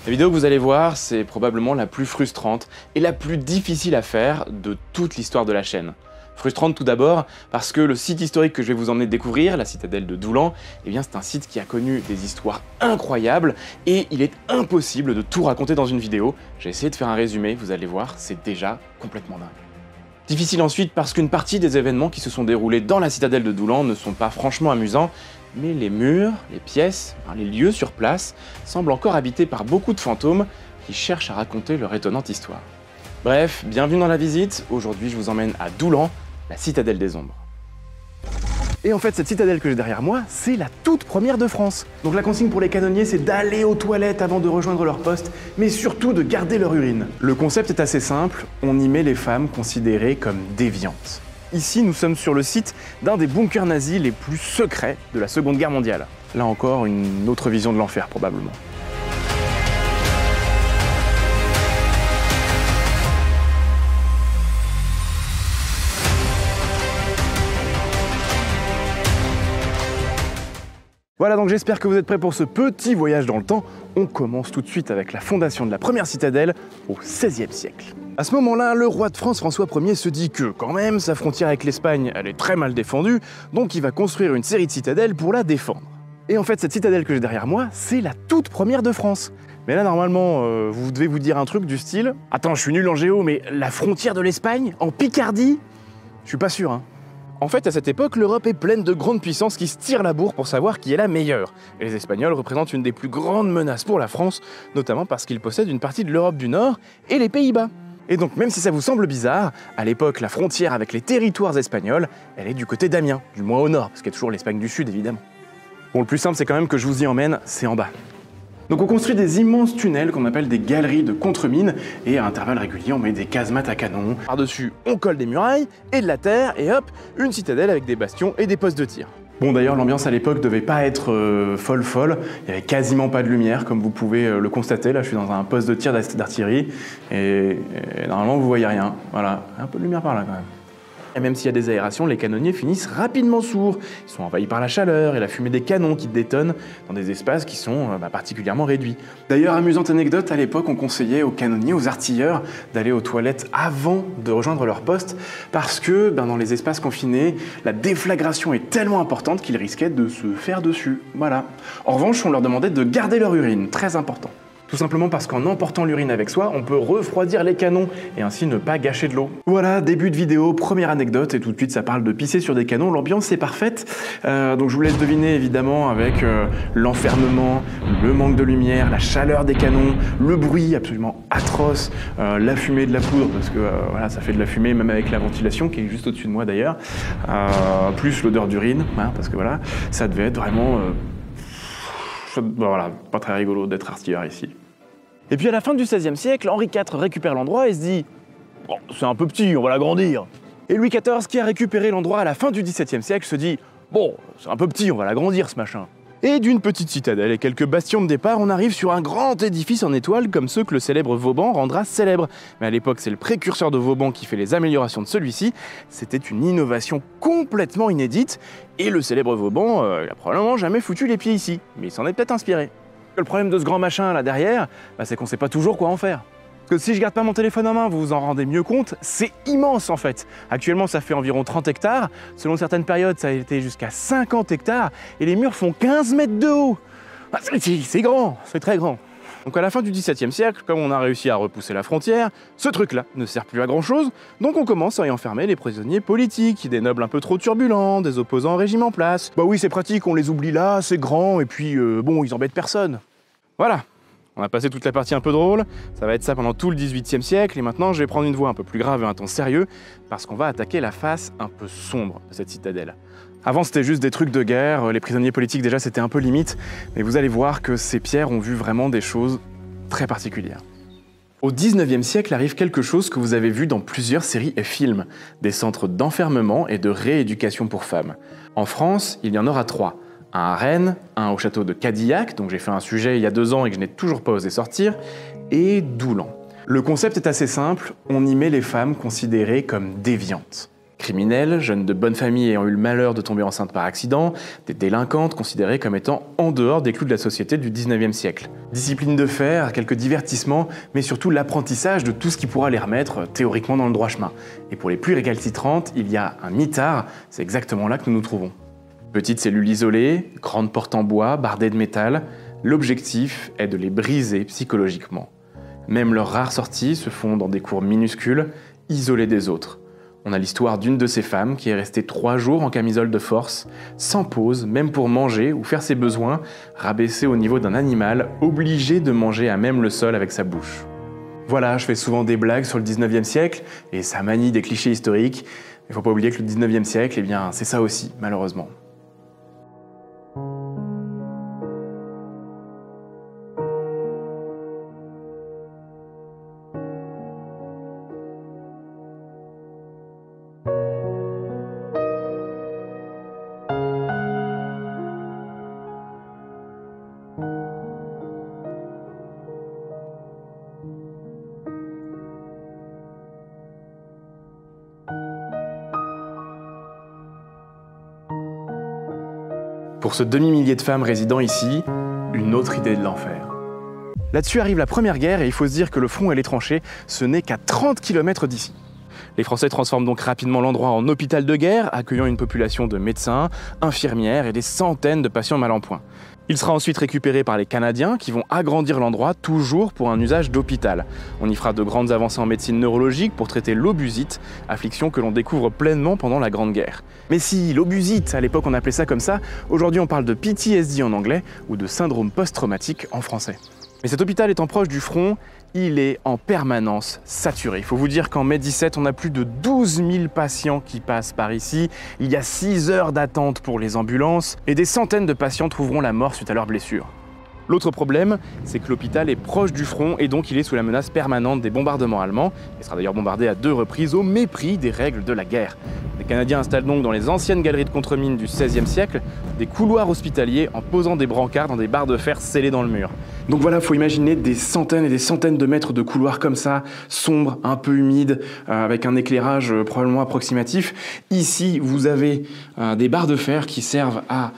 La vidéo que vous allez voir, c'est probablement la plus frustrante et la plus difficile à faire de toute l'histoire de la chaîne. Frustrante tout d'abord parce que le site historique que je vais vous emmener découvrir, la citadelle de Doulan, eh bien c'est un site qui a connu des histoires incroyables et il est impossible de tout raconter dans une vidéo. J'ai essayé de faire un résumé, vous allez voir, c'est déjà complètement dingue. Difficile ensuite parce qu'une partie des événements qui se sont déroulés dans la citadelle de Doulan ne sont pas franchement amusants, mais les murs, les pièces, les lieux sur place semblent encore habités par beaucoup de fantômes qui cherchent à raconter leur étonnante histoire. Bref, bienvenue dans la visite, aujourd'hui je vous emmène à Doulan, la citadelle des ombres. Et en fait, cette citadelle que j'ai derrière moi, c'est la toute première de France. Donc la consigne pour les canonniers, c'est d'aller aux toilettes avant de rejoindre leur poste, mais surtout de garder leur urine. Le concept est assez simple, on y met les femmes considérées comme déviantes. Ici, nous sommes sur le site d'un des bunkers nazis les plus secrets de la Seconde Guerre mondiale. Là encore, une autre vision de l'enfer probablement. Voilà, donc j'espère que vous êtes prêts pour ce petit voyage dans le temps. On commence tout de suite avec la fondation de la première citadelle au XVIe siècle. À ce moment-là, le roi de France François Ier se dit que, quand même, sa frontière avec l'Espagne, elle est très mal défendue, donc il va construire une série de citadelles pour la défendre. Et en fait, cette citadelle que j'ai derrière moi, c'est la toute première de France. Mais là, normalement, vous devez vous dire un truc du style « Attends, je suis nul en géo, mais la frontière de l'Espagne, en Picardie ?» Je suis pas sûr, hein. En fait, à cette époque, l'Europe est pleine de grandes puissances qui se tirent la bourre pour savoir qui est la meilleure. Et les Espagnols représentent une des plus grandes menaces pour la France, notamment parce qu'ils possèdent une partie de l'Europe du Nord et les Pays-Bas. Et donc, même si ça vous semble bizarre, à l'époque, la frontière avec les territoires espagnols, elle est du côté d'Amiens, du moins au nord, parce qu'il y a toujours l'Espagne du Sud, évidemment. Bon, le plus simple, c'est quand même que je vous y emmène, c'est en bas. Donc on construit des immenses tunnels qu'on appelle des galeries de contre-mines, et à intervalles réguliers, on met des casemates à canon. Par-dessus, on colle des murailles et de la terre, et hop, une citadelle avec des bastions et des postes de tir. Bon, d'ailleurs, l'ambiance à l'époque devait pas être folle, il y avait quasiment pas de lumière, comme vous pouvez le constater. Là, je suis dans un poste de tir d'artillerie, et normalement, vous voyez rien. Voilà, un peu de lumière par là, quand même. Et même s'il y a des aérations, les canonniers finissent rapidement sourds. Ils sont envahis par la chaleur et la fumée des canons qui détonnent dans des espaces qui sont particulièrement réduits. D'ailleurs, amusante anecdote, à l'époque, on conseillait aux canonniers, aux artilleurs, d'aller aux toilettes avant de rejoindre leur poste parce que dans les espaces confinés, la déflagration est tellement importante qu'ils risquaient de se faire dessus. Voilà. En revanche, on leur demandait de garder leur urine, très important. Tout simplement parce qu'en emportant l'urine avec soi, on peut refroidir les canons et ainsi ne pas gâcher de l'eau. Voilà, début de vidéo, première anecdote, et tout de suite ça parle de pisser sur des canons, l'ambiance est parfaite. Donc je vous laisse deviner évidemment avec l'enfermement, le manque de lumière, la chaleur des canons, le bruit absolument atroce, la fumée de la poudre, parce que voilà, ça fait de la fumée même avec la ventilation qui est juste au-dessus de moi d'ailleurs, plus l'odeur d'urine, hein, parce que voilà, ça devait être vraiment... voilà, pas très rigolo d'être artilleur ici. Et puis à la fin du XVIe siècle, Henri IV récupère l'endroit et se dit « Bon, c'est un peu petit, on va l'agrandir ». Et Louis XIV, qui a récupéré l'endroit à la fin du XVIIe siècle, se dit « Bon, c'est un peu petit, on va l'agrandir ce machin ». Et d'une petite citadelle et quelques bastions de départ, on arrive sur un grand édifice en étoile comme ceux que le célèbre Vauban rendra célèbre. Mais à l'époque, c'est le précurseur de Vauban qui fait les améliorations de celui-ci. C'était une innovation complètement inédite, et le célèbre Vauban, il a probablement jamais foutu les pieds ici, mais il s'en est peut-être inspiré. Le problème de ce grand machin là derrière, c'est qu'on sait pas toujours quoi en faire. Parce que si je garde pas mon téléphone en main, vous vous en rendez mieux compte, c'est immense en fait. Actuellement, ça fait environ 30 hectares. Selon certaines périodes, ça a été jusqu'à 50 hectares. Et les murs font 15 mètres de haut. C'est grand, c'est très grand. Donc à la fin du XVIIe siècle, comme on a réussi à repousser la frontière, ce truc-là ne sert plus à grand-chose, donc on commence à y enfermer les prisonniers politiques, des nobles un peu trop turbulents, des opposants au régime en place. Bah oui, c'est pratique, on les oublie là, c'est grand, et puis bon, ils embêtent personne. Voilà. On a passé toute la partie un peu drôle, ça va être ça pendant tout le XVIIIe siècle, et maintenant je vais prendre une voix un peu plus grave et un ton sérieux, parce qu'on va attaquer la face un peu sombre de cette citadelle. Avant c'était juste des trucs de guerre, les prisonniers politiques déjà c'était un peu limite, mais vous allez voir que ces pierres ont vu vraiment des choses très particulières. Au XIXe siècle arrive quelque chose que vous avez vu dans plusieurs séries et films, des centres d'enfermement et de rééducation pour femmes. En France, il y en aura 3. Un à Rennes, un au château de Cadillac, dont j'ai fait un sujet il y a 2 ans et que je n'ai toujours pas osé sortir, et Doulan. Le concept est assez simple, on y met les femmes considérées comme déviantes. Criminelles, jeunes de bonne famille ayant eu le malheur de tomber enceinte par accident, des délinquantes considérées comme étant en dehors des clous de la société du 19e siècle. Discipline de fer, quelques divertissements, mais surtout l'apprentissage de tout ce qui pourra les remettre théoriquement dans le droit chemin. Et pour les plus récalcitrantes, il y a un mitard, c'est exactement là que nous nous trouvons. Petite cellule isolée, grande porte en bois, bardée de métal, l'objectif est de les briser psychologiquement. Même leurs rares sorties se font dans des cours minuscules, isolées des autres. On a l'histoire d'une de ces femmes qui est restée 3 jours en camisole de force, sans pause, même pour manger ou faire ses besoins, rabaissée au niveau d'un animal, obligée de manger à même le sol avec sa bouche. Voilà, je fais souvent des blagues sur le 19e siècle, et ça manie des clichés historiques. Il ne faut pas oublier que le 19e siècle, eh bien, c'est ça aussi, malheureusement. Pour ce demi-millier de femmes résidant ici, une autre idée de l'enfer. Là-dessus arrive la Première Guerre et il faut se dire que le front et les tranchées, ce n'est qu'à 30 km d'ici. Les Français transforment donc rapidement l'endroit en hôpital de guerre, accueillant une population de médecins, infirmières et des centaines de patients mal en point. Il sera ensuite récupéré par les Canadiens qui vont agrandir l'endroit, toujours pour un usage d'hôpital. On y fera de grandes avancées en médecine neurologique pour traiter l'obusite, affliction que l'on découvre pleinement pendant la Grande Guerre. Mais si l'obusite, à l'époque on appelait ça comme ça, aujourd'hui on parle de PTSD en anglais ou de syndrome post-traumatique en français. Mais cet hôpital étant proche du front, il est en permanence saturé. Il faut vous dire qu'en mai 17, on a plus de 12 000 patients qui passent par ici. Il y a 6 heures d'attente pour les ambulances et des centaines de patients trouveront la mort suite à leurs blessures. L'autre problème, c'est que l'hôpital est proche du front et donc il est sous la menace permanente des bombardements allemands. Il sera d'ailleurs bombardé à 2 reprises au mépris des règles de la guerre. Les Canadiens installent donc dans les anciennes galeries de contre-mines du XVIe siècle des couloirs hospitaliers en posant des brancards dans des barres de fer scellées dans le mur. Donc voilà, il faut imaginer des centaines et des centaines de mètres de couloirs comme ça, sombres, un peu humides, avec un éclairage probablement approximatif. Ici, vous avez des barres de fer qui servent à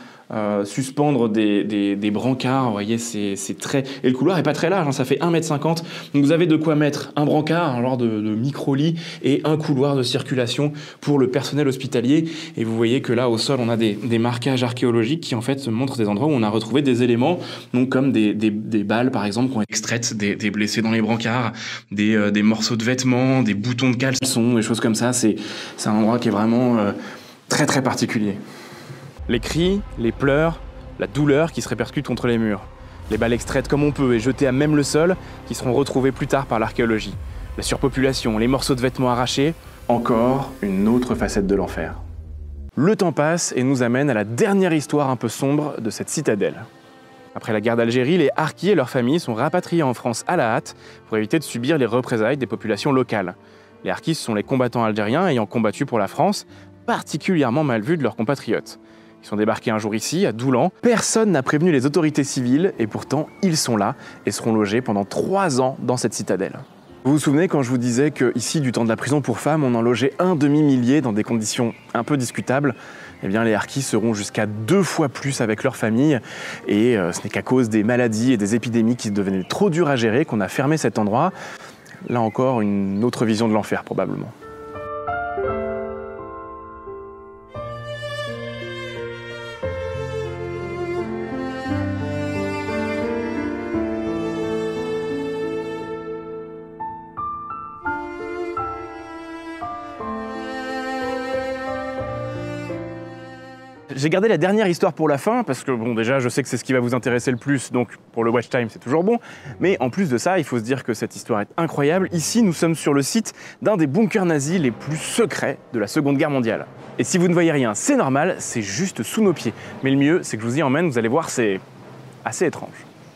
suspendre des brancards, vous voyez, c'est très... Et le couloir est pas très large, hein, ça fait 1,50 m. Donc vous avez de quoi mettre un brancard, un genre de micro-lit, et un couloir de circulation pour le personnel hospitalier. Et vous voyez que là, au sol, on a des marquages archéologiques qui, en fait, montrent des endroits où on a retrouvé des éléments, donc comme des balles, par exemple, qui ont été extraites des blessés dans les brancards, des morceaux de vêtements, des boutons de caleçon, des choses comme ça. C'est un endroit qui est vraiment très, très particulier. Les cris, les pleurs, la douleur qui se répercute contre les murs. Les balles extraites comme on peut et jetées à même le sol, qui seront retrouvées plus tard par l'archéologie. La surpopulation, les morceaux de vêtements arrachés, encore une autre facette de l'enfer. Le temps passe et nous amène à la dernière histoire un peu sombre de cette citadelle. Après la guerre d'Algérie, les harkis et leurs familles sont rapatriés en France à la hâte pour éviter de subir les représailles des populations locales. Les harkis sont les combattants algériens ayant combattu pour la France, particulièrement mal vus de leurs compatriotes. Ils sont débarqués un jour ici, à Doulan. Personne n'a prévenu les autorités civiles et pourtant ils sont là et seront logés pendant 3 ans dans cette citadelle. Vous vous souvenez quand je vous disais qu'ici, du temps de la prison pour femmes, on en logeait un demi-millier dans des conditions un peu discutables? Eh bien, les harkis seront jusqu'à 2 fois plus avec leur famille et ce n'est qu'à cause des maladies et des épidémies qui devenaient trop dures à gérer qu'on a fermé cet endroit. Là encore, une autre vision de l'enfer probablement. J'ai gardé la dernière histoire pour la fin, parce que bon, déjà, je sais que c'est ce qui va vous intéresser le plus, donc pour le watch time, c'est toujours bon. Mais en plus de ça, il faut se dire que cette histoire est incroyable. Ici, nous sommes sur le site d'un des bunkers nazis les plus secrets de la Seconde Guerre mondiale. Et si vous ne voyez rien, c'est normal, c'est juste sous nos pieds. Mais le mieux, c'est que je vous y emmène, vous allez voir, c'est assez étrange.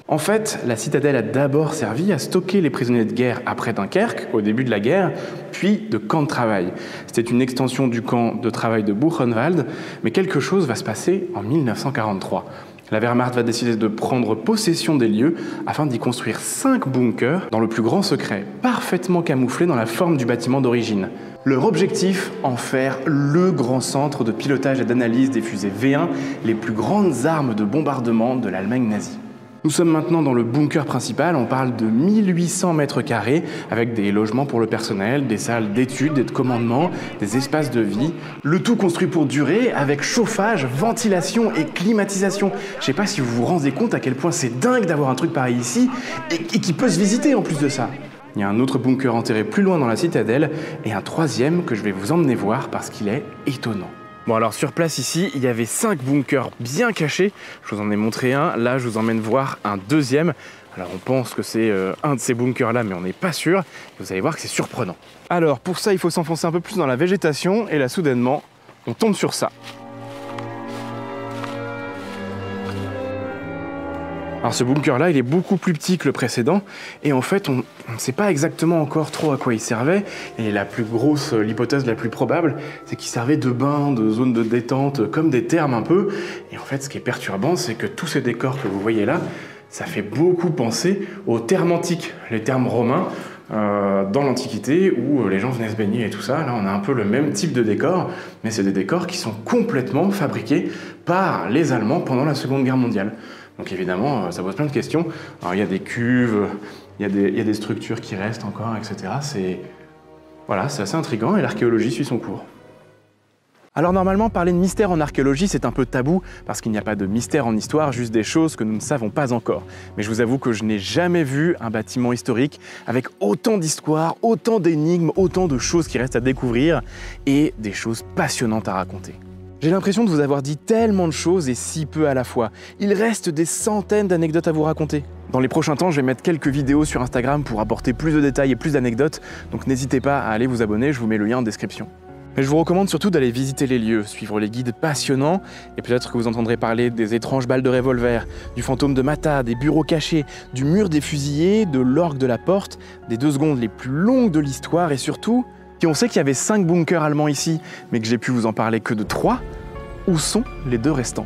En fait, la citadelle a d'abord servi à stocker les prisonniers de guerre après Dunkerque, au début de la guerre, puis de camp de travail. C'était une extension du camp de travail de Buchenwald, mais quelque chose va se passer en 1943. La Wehrmacht va décider de prendre possession des lieux afin d'y construire 5 bunkers dans le plus grand secret, parfaitement camouflés dans la forme du bâtiment d'origine. Leur objectif, en faire le grand centre de pilotage et d'analyse des fusées V1, les plus grandes armes de bombardement de l'Allemagne nazie. Nous sommes maintenant dans le bunker principal, on parle de 1800 mètres carrés, avec des logements pour le personnel, des salles d'études et de commandement, des espaces de vie, le tout construit pour durer, avec chauffage, ventilation et climatisation. Je sais pas si vous vous rendez compte à quel point c'est dingue d'avoir un truc pareil ici, et qui peut se visiter en plus de ça. Il y a un autre bunker enterré plus loin dans la citadelle, et un troisième que je vais vous emmener voir parce qu'il est étonnant. Bon alors sur place ici, il y avait 5 bunkers bien cachés, je vous en ai montré un, là je vous emmène voir un deuxième. Alors on pense que c'est un de ces bunkers là mais on n'est pas sûr, et vous allez voir que c'est surprenant. Alors pour ça il faut s'enfoncer un peu plus dans la végétation et là soudainement on tombe sur ça. Alors ce bunker là il est beaucoup plus petit que le précédent et en fait on ne sait pas exactement encore trop à quoi il servait et l'hypothèse la plus probable c'est qu'il servait de bain, de zone de détente, comme des thermes un peu. Et en fait ce qui est perturbant c'est que tous ces décors que vous voyez là, ça fait beaucoup penser aux thermes antiques, les thermes romains dans l'Antiquité où les gens venaient se baigner et tout ça. Là on a un peu le même type de décor mais c'est des décors qui sont complètement fabriqués par les Allemands pendant la Seconde Guerre mondiale. Donc évidemment, ça pose plein de questions. Alors il y a des cuves, il y a des structures qui restent encore, etc. Voilà, c'est assez intriguant et l'archéologie suit son cours. Alors normalement, parler de mystère en archéologie, c'est un peu tabou, parce qu'il n'y a pas de mystère en histoire, juste des choses que nous ne savons pas encore. Mais je vous avoue que je n'ai jamais vu un bâtiment historique avec autant d'histoires, autant d'énigmes, autant de choses qui restent à découvrir, et des choses passionnantes à raconter. J'ai l'impression de vous avoir dit tellement de choses et si peu à la fois. Il reste des centaines d'anecdotes à vous raconter. Dans les prochains temps, je vais mettre quelques vidéos sur Instagram pour apporter plus de détails et plus d'anecdotes, donc n'hésitez pas à aller vous abonner, je vous mets le lien en description. Mais je vous recommande surtout d'aller visiter les lieux, suivre les guides passionnants, et peut-être que vous entendrez parler des étranges balles de revolver, du fantôme de Mata, des bureaux cachés, du mur des fusillés, de l'orgue de la porte, des 2 secondes les plus longues de l'histoire, et surtout, si on sait qu'il y avait 5 bunkers allemands ici, mais que j'ai pu vous en parler que de 3, où sont les 2 restants ?